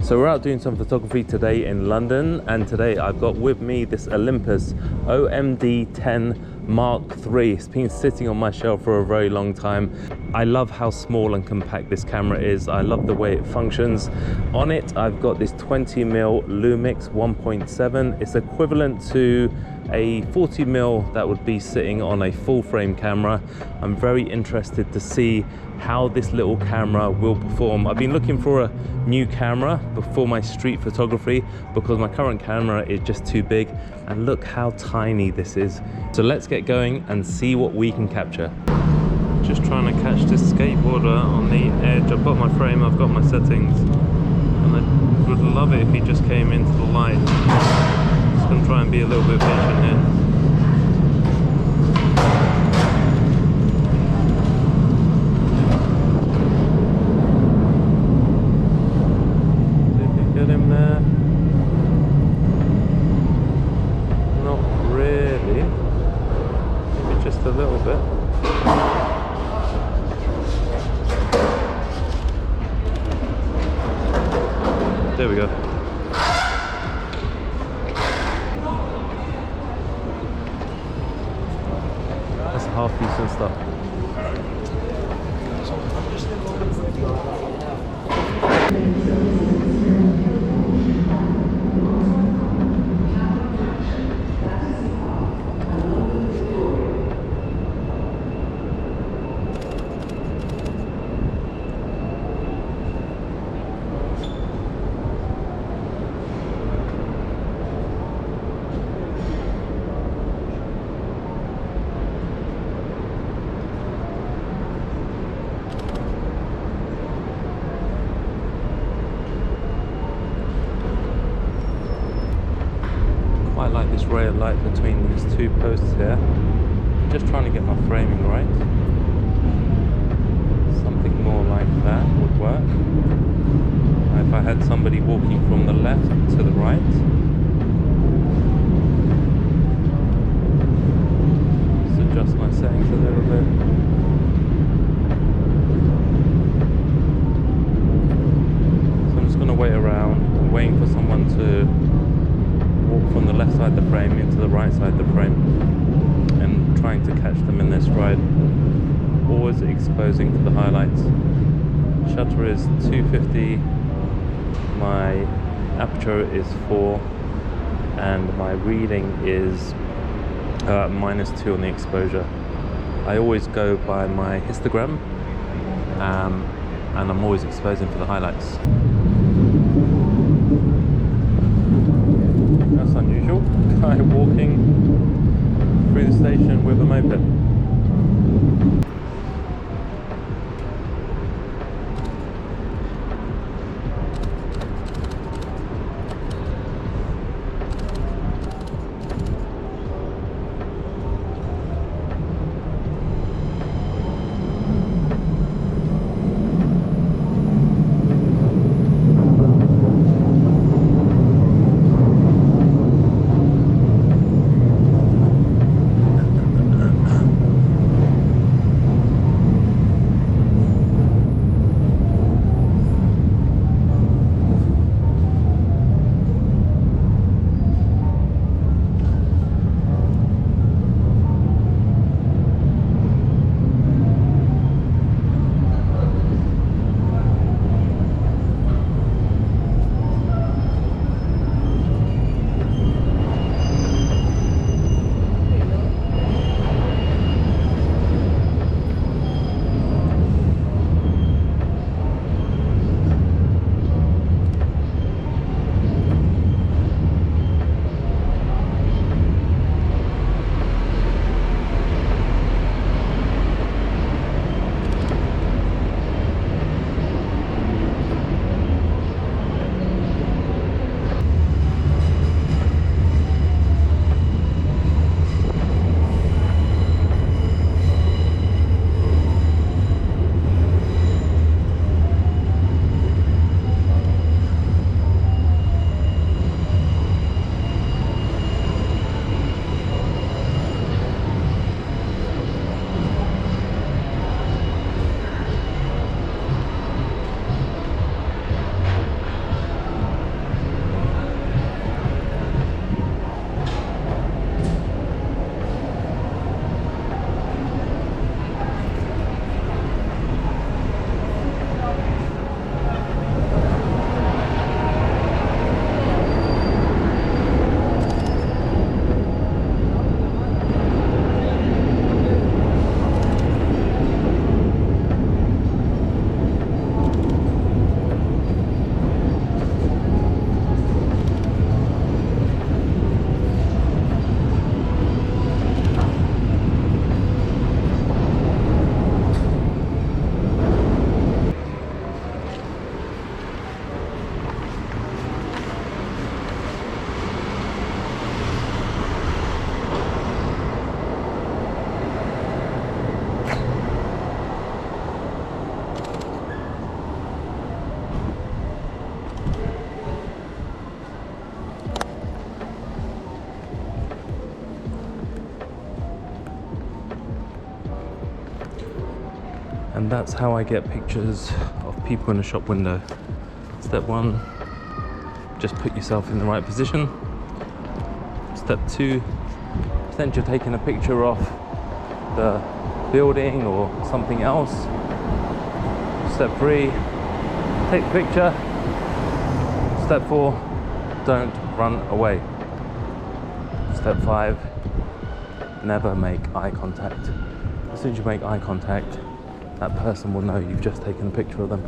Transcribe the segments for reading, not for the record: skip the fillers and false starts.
So we're out doing some photography today in London, and today I've got with me this Olympus OMD10 Mark III. It's been sitting on my shelf for a very long time. I love how small and compact this camera is. I love the way it functions. On it, I've got this 20mm LUMIX 1.7. It's equivalent to a 40mm that would be sitting on a full frame camera. I'm very interested to see how this little camera will perform. I've been looking for a new camera before my street photography because my current camera is just too big, and look how tiny this is. So let's get going and see what we can capture. Just trying to catch this skateboarder on the edge. I've got my frame, I've got my settings, and I would love it if he just came into the light. Just gonna try and be a little bit patient here. There we go. That's half decent stuff. I like this ray of light between these two posts here. Just trying to get my framing right. Something more like that would work. If I had somebody walking from the left to the right. Just adjust my settings a little bit. So I'm just going to wait around. I'm waiting for someone to walk from the left side of the frame into the right side of the frame, and trying to catch them in their stride, always exposing for the highlights. Shutter is 250, my aperture is 4, and my reading is -2 on the exposure. I always go by my histogram, and I'm always exposing for the highlights. That's unusual. Guy walking through the station with a moped. And that's how I get pictures of people in a shop window. Step 1, just put yourself in the right position. Step 2, pretend you're taking a picture of the building or something else. Step 3, take the picture. Step 4, don't run away. Step 5, never make eye contact. As soon as you make eye contact, that person will know you've just taken a picture of them.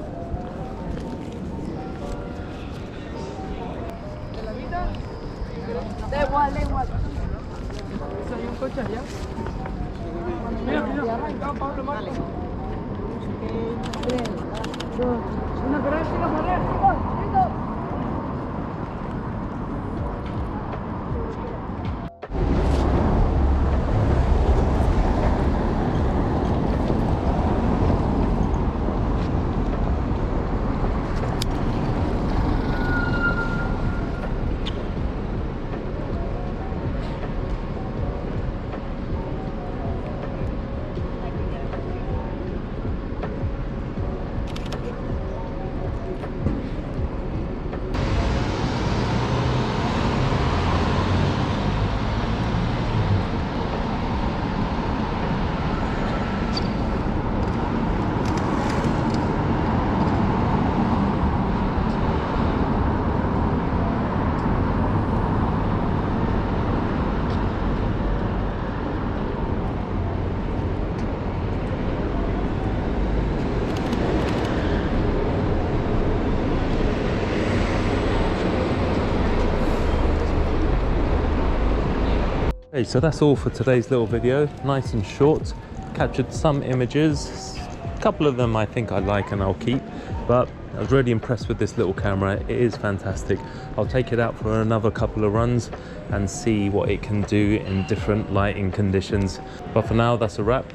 Okay, so that's all for today's little video. Nice and short. Captured some images. A couple of them I think I like and I'll keep, but I was really impressed with this little camera. It is fantastic. I'll take it out for another couple of runs and see what it can do in different lighting conditions. But for now, that's a wrap,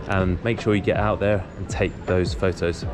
and make sure you get out there and take those photos.